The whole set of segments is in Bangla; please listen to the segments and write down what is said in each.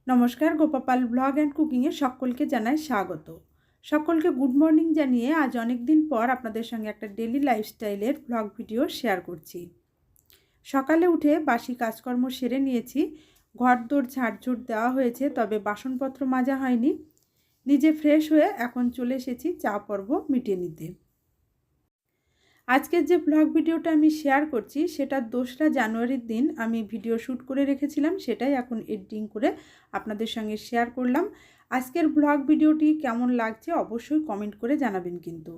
নমস্কার, গোপাপাল ব্লগ অ্যান্ড কুকিংয়ে সকলকে জানাই স্বাগত। সকলকে গুড মর্নিং জানিয়ে আজ অনেক দিন পর আপনাদের সঙ্গে একটা ডেলি লাইফস্টাইলের ব্লগ ভিডিও শেয়ার করছি। সকালে উঠে বাসি কাজকর্ম সেরে নিয়েছি, ঘরদোর ঝাড়ঝুট দেওয়া হয়েছে, তবে বাসনপত্র মাজা হয়নি। নিজে ফ্রেশ হয়ে এখন চলে এসেছি চা পর্ব মিটিয়ে নিতে। আজকের যে ব্লগ ভিডিওটা আমি শেয়ার করছি সেটা 2রা জানুয়ারির দিন আমি ভিডিও শ্যুট করে রেখেছিলাম, সেটাই এখন এডিটিং করে আপনাদের সঙ্গে শেয়ার করলাম। আজকের ব্লগ ভিডিওটি কেমন লাগছে অবশ্যই কমেন্ট করে জানাবেন। কিন্তু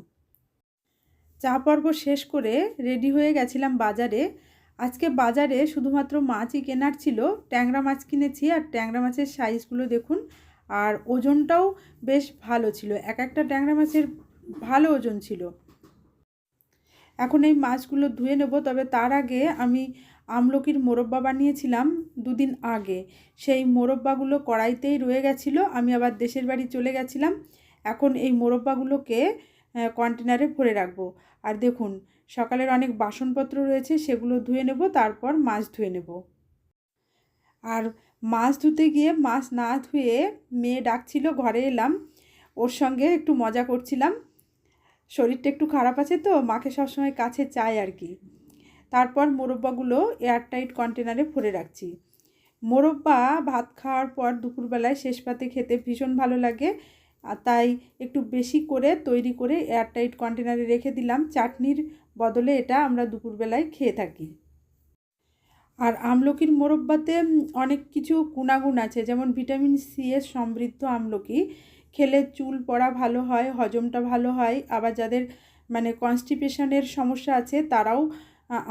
চা পর্ব শেষ করে রেডি হয়ে গেছিলাম বাজারে। আজকে বাজারে শুধুমাত্র মাছই কেনার ছিল। ট্যাংরা মাছ কিনেছি, আর ট্যাংরা মাছের সাইজগুলো দেখুন, আর ওজনটাও বেশ ভালো ছিল। এক একটা ট্যাংরা মাছের ভালো ওজন ছিল। এখন এই মাছগুলো ধুয়ে নেব, তবে তার আগে আমি আমলকির মোরব্বা বানিয়েছিলাম দুদিন আগে। সেই মোরব্বাগুলো কড়াইতেই রয়ে গেছিলো, আমি আবার দেশের বাড়ি চলে গেছিলাম। এখন এই মোরব্বাগুলোকে কন্টেনারে ভরে রাখবো। আর দেখুন, সকালের অনেক বাসনপত্র রয়েছে, সেগুলো ধুয়ে নেব, তারপর মাছ ধুয়ে নেব। আর মাছ ধুতে গিয়ে মাছ না ধুয়ে মেয়ে ডাকছিল, ঘরে এলাম, ওর সঙ্গে একটু মজা করছিলাম। শরীরটা একটু খারাপ আছে তো, মাকে সবসময় কাছে চাই আর কি। তারপর মোরব্বাগুলো এয়ারটাইট কন্টেনারে ভরে রাখছি। মোরব্বা ভাত খাওয়ার পর দুপুরবেলায় শেষ পাতে খেতে ভীষণ ভালো লাগে, আর তাই একটু বেশি করে তৈরি করে এয়ারটাইট কন্টেনারে রেখে দিলাম। চাটনির বদলে এটা আমরা দুপুরবেলায় খেয়ে থাকি। আর আমলকির মোরব্বাতে অনেক কিছু গুণাগুণ আছে, যেমন ভিটামিন সি এর সমৃদ্ধ আমলকি খেলে চুল পড়া ভালো হয়, হজমটা ভালো হয়। আবার যাদের কনস্টিপেশনের সমস্যা আছে তারাও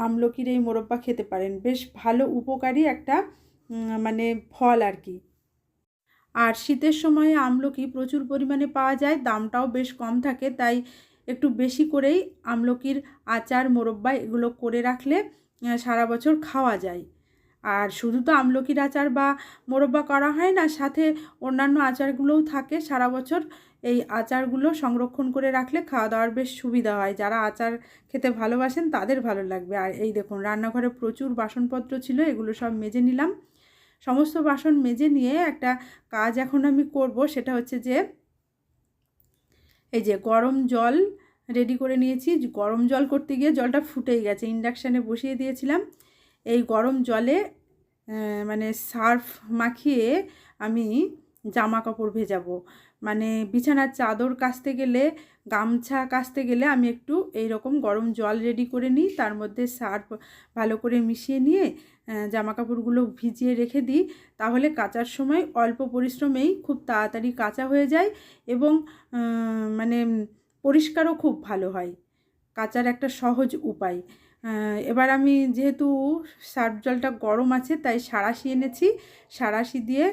আমলকির এই মোরব্বা খেতে পারেন। বেশ ভালো উপকারী একটা ফল আর কি। আর শীতের সময়ে আমলকি প্রচুর পরিমাণে পাওয়া যায়, দামটাও বেশ কম থাকে, তাই একটু বেশি করেই আমলকির আচার, মোরব্বা এগুলো করে রাখলে সারা বছর খাওয়া যায়। আর শুধু তো আমলকির আচার বা মোরব্বা করা হয় না, সাথে অন্যান্য আচারগুলোও থাকে সারা বছর। এই আচারগুলো সংরক্ষণ করে রাখলে খাওয়া দাওয়ার বেশ সুবিধা হয়। যারা আচার খেতে ভালোবাসেন তাদের ভালো লাগবে। আর এই দেখুন, রান্নাঘরে প্রচুর বাসনপত্র ছিল, এগুলো সব মেজে নিলাম। সমস্ত বাসন মেজে নিয়ে একটা কাজ এখন আমি করব, সেটা হচ্ছে যে এই যে গরম জল রেডি করে নিয়েছি। গরম জল করতে গিয়ে জলটা ফুটেই গেছে, ইন্ডাকশানে বসিয়ে দিয়েছিলাম। এই গরম জলে সার্ফ মাখিয়ে আমি জামা কাপড় ভেজাবো। বিছানার চাদর কাচতে গেলে, গামছা কাচতে গেলে আমি একটু এই রকম গরম জল রেডি করে নিই, তার মধ্যে সার্ফ ভালো করে মিশিয়ে নিয়ে জামা কাপড়গুলো ভিজিয়ে রেখে দিই। তাহলে কাচার সময় অল্প পরিশ্রমেই খুব তাড়াতাড়ি কাচা হয়ে যায় এবং মানে পরিষ্কারও খুব ভালো হয়। কাচার একটা সহজ উপায়। এবার আমি যেহেতু সার্ফ জলটা গরম আছে তাই সাঁড়াশি এনেছি, সাঁড়াশি দিয়ে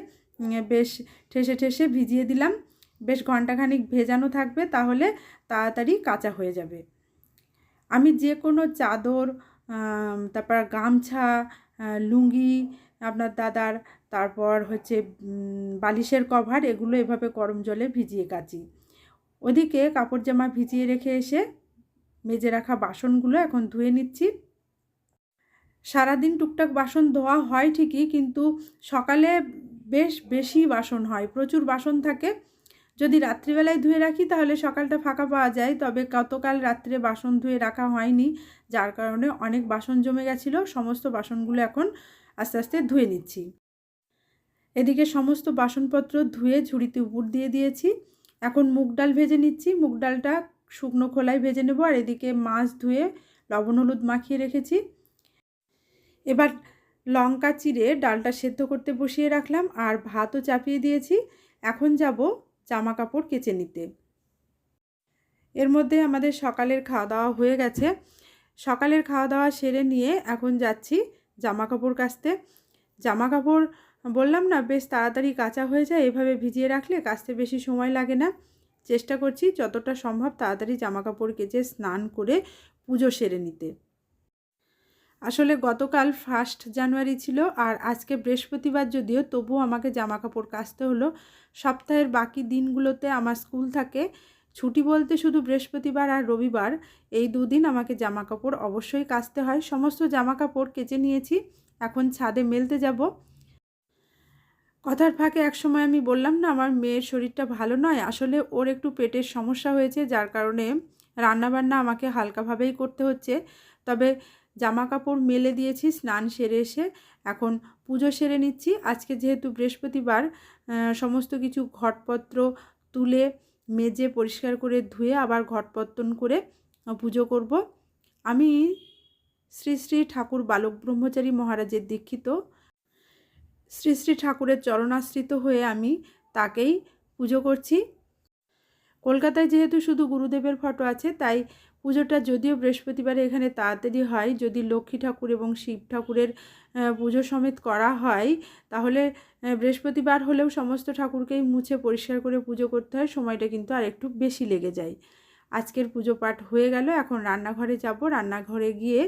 বেশ ঠেসে ঠেসে ভিজিয়ে দিলাম। বেশ ঘন্টাখানিক ভেজানো থাকবে, তাহলে তাড়াতাড়ি কাচা হয়ে যাবে। আমি যে কোনো চাদর, তারপর গামছা, লুঙ্গি আপনার দাদার, তারপর হচ্ছে বালিশের কভার, এগুলো এভাবে গরম জলে ভিজিয়ে কাচি। ওদিকে কাপড় জামা ভিজিয়ে রেখে এসে মেজে রাখা বাসনগুলো এখন ধুয়ে নিচ্ছি। সারাদিন টুকটাক বাসন ধোয়া হয় ঠিকই, কিন্তু সকালে বেশ বেশি বাসন হয়, প্রচুর বাসন থাকে। যদি রাত্রিবেলায় ধুয়ে রাখি তাহলে সকালটা ফাঁকা পাওয়া যায়, তবে গতকাল রাত্রে বাসন ধুয়ে রাখা হয়নি, যার কারণে অনেক বাসন জমে গেছিলো। সমস্ত বাসনগুলো এখন আস্তে আস্তে ধুয়ে নিচ্ছি। এদিকে সমস্ত বাসনপত্র ধুয়ে ঝুড়িতে উপর দিয়ে দিয়েছি। এখন মুগ ডাল ভেজে নিচ্ছি। মুগ ডালটা শুকনো খোলায় ভেজে নেব। আর এদিকে মাছ ধুয়ে লবণ হলুদ মাখিয়ে রেখেছি। এবার লঙ্কা চিড়ে ডালটা সেদ্ধ করতে বসিয়ে রাখলাম, আর ভাতও চাপিয়ে দিয়েছি। এখন যাব জামা কাপড় কেচে নিতে। এর মধ্যে আমাদের সকালের খাওয়া দাওয়া হয়ে গেছে। সকালের খাওয়া দাওয়া সেরে নিয়ে এখন যাচ্ছি জামা কাপড় কাচতে। জামা কাপড় বললাম না, বেশ তাড়াতাড়ি কাচা হয়ে যায়, এভাবে ভিজিয়ে রাখলে কাচতে বেশি সময় লাগে না। চেষ্টা করছি যতটা সম্ভব তাড়াতাড়ি জামা কাপড় কেচে স্নান করে পুজো সেরে নিতে। আসলে গতকাল 1 জানুয়ারি ছিল, আর আজকে বৃহস্পতিবার, যদিও তবুও আমাকে জামা কাপড় কাচতে হলো। সপ্তাহের বাকি দিনগুলোতে আমার স্কুল থাকে, ছুটি বলতে শুধু বৃহস্পতিবার আর রবিবার, এই 2 দিন আমাকে জামা কাপড় অবশ্যই কাচতে হয়। সমস্ত জামা কাপড় কেচে নিয়েছি, এখন ছাদে মেলতে যাব। কথার ফাঁকে একসময় আমি বললাম না আমার মেয়ের শরীরটা ভালো নয়, আসলে ওর একটু পেটের সমস্যা হয়েছে, যার কারণে রান্নাবান্না আমাকে হালকাভাবেই করতে হচ্ছে। তবে জামা কাপড় মেলে দিয়েছি স্নান সেরে এসে, এখন পুজো সেরে নিচ্ছি। আজকে যেহেতু বৃহস্পতিবার, সমস্ত কিছু ঘটপত্র তুলে মেজে পরিষ্কার করে ধুয়ে আবার ঘটপত্তন করে পুজো করব। আমি শ্রী শ্রী ঠাকুর বালক ব্রহ্মচারী মহারাজের দীক্ষিত। শ্রী শ্রী ঠাকুরের চরণাশ্রিত হয়ে আমি তাকেই পুজো করছি। কলকাতায় যেহেতু শুধু গুরুদেবের ফটো আছে, তাই পুজোটা যদিও বৃহস্পতিবারে এখানে তাড়াতাড়ি হয়, যদি লক্ষ্মী ঠাকুর এবং শিব ঠাকুরের পুজো সমেত করা হয় তাহলে বৃহস্পতিবার হলেও সমস্ত ঠাকুরকেই মুছে পরিষ্কার করে পুজো করতে হয়, সময়টা কিন্তু আর একটু বেশি লেগে যায়। আজকের পুজো পাঠ হয়ে গেল, এখন রান্নাঘরে যাব। রান্নাঘরে গিয়ে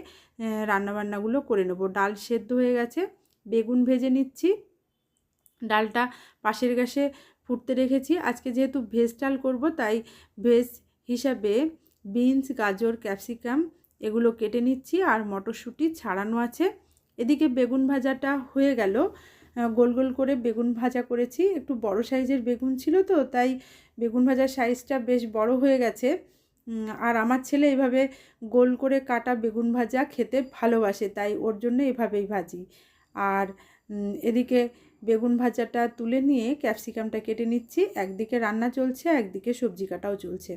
রান্নাবান্নাগুলো করে নেব। ডাল সেদ্ধ হয়ে গেছে, বেগুন ভেজে নিচ্ছি। ডালটা পাশের গ্যাসে ফুটতে রেখেছি। আজকে যেহেতু ভেজ ডাল করব, তাই ভেজ হিসাবে বিনস, গাজর, ক্যাপসিকাম এগুলো কেটে নিচ্ছি, আর মটরশুঁটি ছাড়ানো আছে। এদিকে বেগুন ভাজাটা হয়ে গেল। গোল গোল করে বেগুন ভাজা করেছি, একটু বড় সাইজের বেগুন ছিল তো, তাই বেগুন ভাজার সাইজটা বেশ বড় হয়ে গেছে। আর আমার ছেলে এভাবে গোল করে কাটা বেগুন ভাজা খেতে ভালোবাসে, তাই ওর জন্য এভাবেই ভাজি। আর এদিকে বেগুন ভাজাটা তুলে নিয়ে ক্যাপসিকামটা কেটে নিচ্ছি। একদিকে রান্না চলছে, একদিকে সবজি কাটাও চলছে।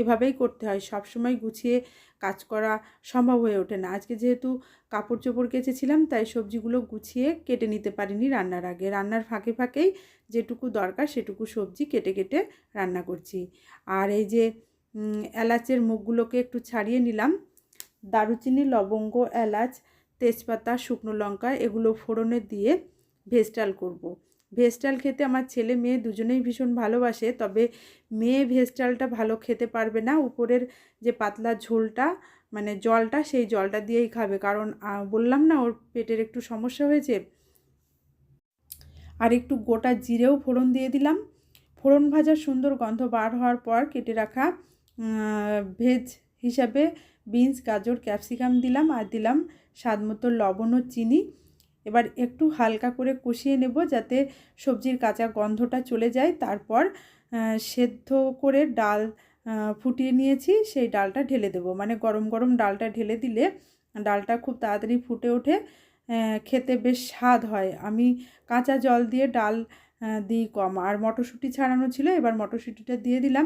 এভাবেই করতে হয়, সব সময় গুছিয়ে কাজ করা সম্ভব হয়ে ওঠে না। আজকে যেহেতু কাপড় চোপড় কেচেছিলাম, তাই সবজিগুলো গুছিয়ে কেটে নিতে পারিনি রান্নার আগে। রান্নার ফাঁকে ফাঁকেই যেটুকু দরকার সেটুকু সবজি কেটে কেটে রান্না করছি। আর এই যে এলাচের মুখগুলোকে একটু ছাড়িয়ে নিলাম। দারুচিনি, লবঙ্গ, এলাচ, তেজপাতা, শুকনো লঙ্কা এগুলো ফোড়নে দিয়ে ভেজ ডাল করব। ভেজ ডাল খেতে আমার ছেলে মেয়ে দুজনেই ভীষণ ভালোবাসে, তবে মেয়ে ভেজ ডালটা ভালো খেতে পারবে না। উপরের যে পাতলা ঝোলটা মানে জলটা, সেই জলটা দিয়েই খাবে, কারণ বললাম না ওর পেটের একটু সমস্যা হয়েছে। আর একটু গোটা জিরেও ফোড়ন দিয়ে দিলাম। ফোড়ন ভাজার সুন্দর গন্ধ বার হওয়ার পর কেটে রাখা ভেজ হিসাবে বিনস, গাজর, ক্যাপসিকাম দিলাম, আর দিলাম স্বাদ মতো লবণ ও চিনি। এবার একটু হালকা করে কষিয়ে নেব যাতে সবজির কাঁচা গন্ধটা চলে যায়। তারপর সেদ্ধ করে ডাল ফুটিয়ে নিয়েছি, সেই ডালটা ঢেলে দেবো। মানে গরম গরম ডালটা ঢেলে দিলে ডালটা খুব তাড়াতাড়ি ফুটে ওঠে, খেতে বেশ স্বাদ হয়। আমি কাঁচা জল দিয়ে ডাল দিই কম। আর মটরশুঁটি ছাড়ানো ছিল, এবার মটরশুঁটিটা দিয়ে দিলাম।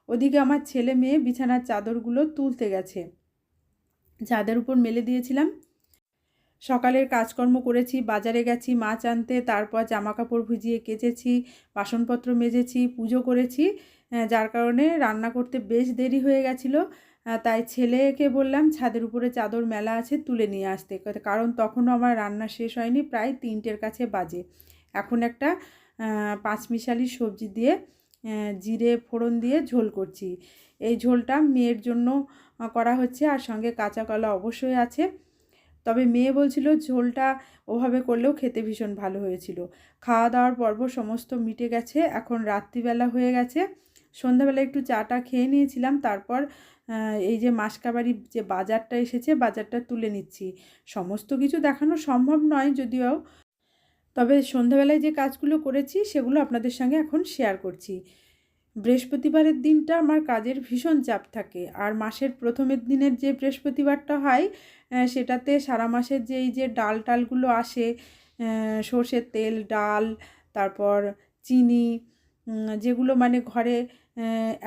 ওদিকে আমার ছেলে মেয়ে বিছানার চাদরগুলো তুলতে গেছে, ছাদের উপর মেলে দিয়েছিলাম। সকালের কাজকর্ম করেছি, বাজারে গেছি মাছ আনতে, তারপর জামা কাপড় ভিজিয়ে কেচেছি, বাসনপত্র মেজেছি, পুজো করেছি, যার কারণে রান্না করতে বেশ দেরি হয়ে গেছিলো। তাই ছেলেকে বললাম ছাদের উপরে চাদর মেলা আছে, তুলে নিয়ে আসতে, কারণ তখনও আমার রান্না শেষ হয়নি, প্রায় 3টের কাছে বাজে। এখন একটা পাঁচমিশালি সবজি দিয়ে জিরে ফোড়ন দিয়ে ঝোল করছি। এই ঝোলটা মেয়ের জন্য করা হচ্ছে, আর সঙ্গে কাঁচা কলা অবশ্যই আছে। তবে মেয়ে বলছিল ঝোলটা ওভাবে করলেও খেতে ভীষণ ভালো হয়েছিল। খাওয়া দাওয়ার পর্ব সমস্ত মিটে গেছে, এখন রাত্রিবেলা হয়ে গেছে। সন্ধ্যাবেলা একটু চাটা খেয়ে নিয়েছিলাম, তারপর এই যে মাসকাবাড়ি যে বাজারটা এসেছে, বাজারটা তুলে নিচ্ছি। সমস্ত কিছু দেখানো সম্ভব নয় যদিও, তবে সন্ধ্যাবেলায় যে কাজগুলো করেছি সেগুলো আপনাদের সঙ্গে এখন শেয়ার করছি। বৃহস্পতিবারের দিনটা আমার কাজের ভীষণ চাপ থাকে, আর মাসের প্রথমের দিনের যে বৃহস্পতিবারটা হয় সেটাতে সারা মাসের যে এই যে ডাল টালগুলো আসে, সর্ষের তেল, ডাল, তারপর চিনি, যেগুলো মানে ঘরে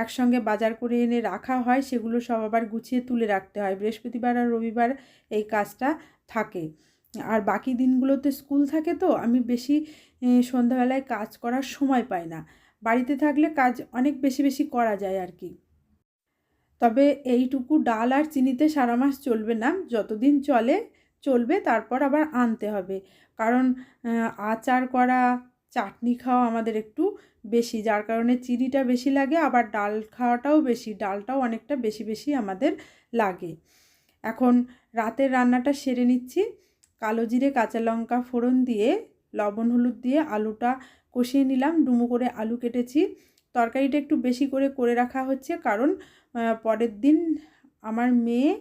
একসঙ্গে বাজার করে এনে রাখা হয়, সেগুলো সব আবার গুছিয়ে তুলে রাখতে হয়। বৃহস্পতিবার আর রবিবার এই কাজটা থাকে, আর বাকি দিনগুলোতে স্কুল থাকে, তো আমি বেশি সন্ধ্যাবেলায় কাজ করার সময় পাই না। বাড়িতে থাকলে কাজ অনেক বেশি বেশি করা যায় আর কি। তবে এইটুকু ডাল আর চিনিতে সারা মাস চলবে না, যতদিন চলবে, তারপর আবার আনতে হবে, কারণ আচার করা, চাটনি খাওয়া আমাদের একটু বেশি, যার কারণে চিনিটা বেশি লাগে, আবার ডাল খাওয়াটাও বেশি, ডালটাও অনেকটা বেশি বেশি আমাদের লাগে। এখন রাতের রান্নাটা সেরে নিচ্ছি। কালো জিরে, কাঁচা লঙ্কা ফোড়ন দিয়ে লবণ হলুদ দিয়ে আলুটা কষিয়ে নিলাম। ডুমো করে আলু কেটেছি। তরকারিটা একটু বেশি করে রাখা হচ্ছে, কারণ পরের দিন আমার মেয়ে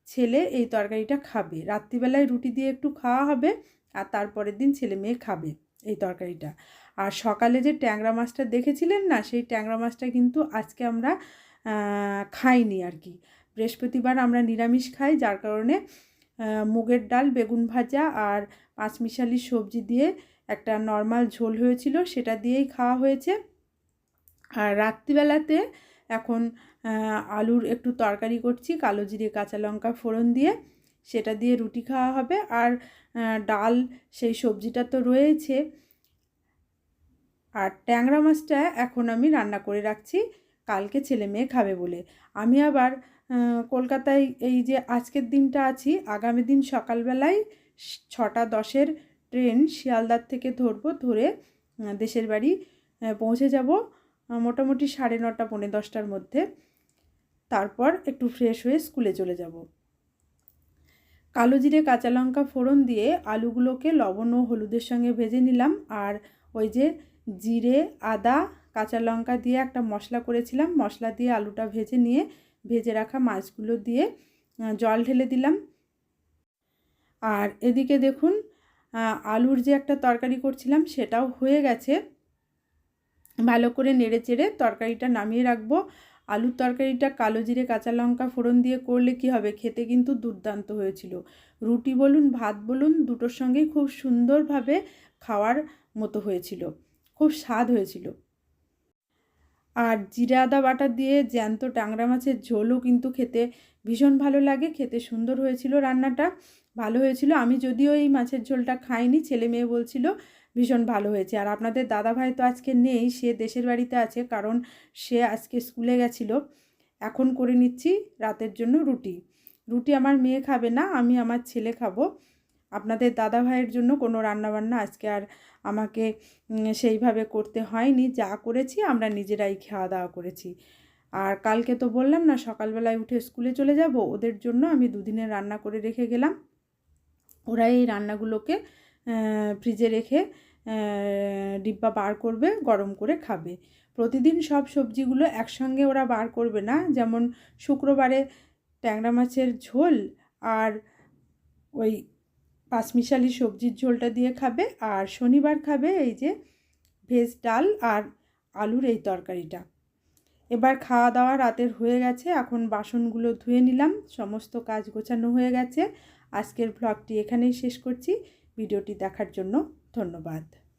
ছেলে এই তরকারিটা খাবে। রাত্রিবেলায় রুটি দিয়ে একটু খাওয়া হবে, আর তারপরের দিন ছেলে মেয়ে খাবে এই তরকারিটা। আর সকালে যে ট্যাংরা মাছটা দেখেছিলেন না, সেই ট্যাংরা মাছটা কিন্তু আজকে আমরা খাইনি আর কি। বৃহস্পতিবার আমরা নিরামিষ খাই, যার কারণে মুগের ডাল, বেগুন ভাজা আর পাঁচমিশালি সবজি দিয়ে একটা নর্মাল ঝোল হয়েছিল, সেটা দিয়েই খাওয়া হয়েছে। আর রাত্রিবেলাতে এখন আলুর একটু তরকারি করছি কালো জিরে কাঁচা লঙ্কা ফোড়ন দিয়ে, সেটা দিয়ে রুটি খাওয়া হবে। আর ডাল, সেই সবজিটা তো রয়েছে। আর ট্যাংরা মাছটা এখন আমি রান্না করে রাখছি কালকে ছেলে মেয়ে খাবে বলে। আমি আবার কলকাতায় এই যে আজকের দিনটা আছি, আগামী দিন সকালবেলায় 6:10 ট্রেন শিয়ালদার থেকে ধরবো, ধরে দেশের বাড়ি পৌঁছে যাব মোটামুটি 9:30 পৌনে 10টার মধ্যে। তারপর একটু ফ্রেশ হয়ে স্কুলে চলে যাব। কালো জিরে কাঁচা লঙ্কা ফোড়ন দিয়ে আলুগুলোকে লবণ ও হলুদের সঙ্গে ভেজে নিলাম। আর ওই যে জিরে, আদা, কাঁচা লঙ্কা দিয়ে একটা মশলা করেছিলাম, মশলা দিয়ে আলুটা ভেজে নিয়ে ভেজে রাখা মাছগুলো দিয়ে জল ঢেলে দিলাম। আর এদিকে দেখুন আলুর যে একটা তরকারি করছিলাম সেটাও হয়ে গেছে। ভালো করে নেড়ে চেড়ে তরকারিটা নামিয়ে রাখবো। আলুর তরকারিটা কালো জিরে কাঁচা লঙ্কা ফোড়ন দিয়ে করলে কি হবে, খেতে কিন্তু দুর্দান্ত হয়েছিল। রুটি বলুন, ভাত বলুন, দুটোর সঙ্গেই খুব সুন্দরভাবে খাওয়ার মতো হয়েছিল, খুব স্বাদ হয়েছিল। আর জিরে আদা বাটা দিয়ে জ্যান্ত ট্যাংরা মাছের ঝোলও কিন্তু খেতে ভীষণ ভালো লাগে। খেতে সুন্দর হয়েছিল, রান্নাটা ভালো হয়েছিল। আমি যদিও এই মাছের ঝোলটা খাইনি, ছেলে মেয়ে বলছিল ভীষণ ভালো হয়েছে। আর আপনাদের দাদাভাই তো আজকে নেই, সে দেশের বাড়িতে আছে, কারণ সে আজকে স্কুলে গেছিলো। এখন করে নিচ্ছি রাতের জন্য রুটি। রুটি আমার মেয়ে খাবে না, আমি আমার ছেলে খাবো। আপনাদের দাদাভাইয়ের জন্য কোনো রান্নাবান্না আজকে আর আমাকে সেইভাবে করতে হয়নি, যা করেছি আমরা নিজেরাই খাওয়া দাওয়া করেছি। আর কালকে তো বললাম না সকালবেলায় উঠে স্কুলে চলে যাব, ওদের জন্য আমি দুদিনের রান্না করে রেখে গেলাম। ওরা এই রান্নাগুলোকে ফ্রিজে রেখে ডিব্বা বার করবে, গরম করে খাবে। প্রতিদিন সব সবজিগুলো একসঙ্গে ওরা বার করবে না, যেমন শুক্রবারে ট্যাংরা মাছের ঝোল আর ওই পাঁচমিশালি সবজির ঝোলটা দিয়ে খাবে, আর শনিবার খাবে এই যে ভেজ ডাল আর আলুর এই তরকারিটা। এবার খাওয়া দাওয়া রাতের হয়ে গেছে, এখন বাসনগুলো ধুয়ে নিলাম, সমস্ত কাজ গোছানো হয়ে গেছে। আজকের ব্লগটি এখানেই শেষ করছি। ভিডিওটি দেখার জন্য ধন্যবাদ।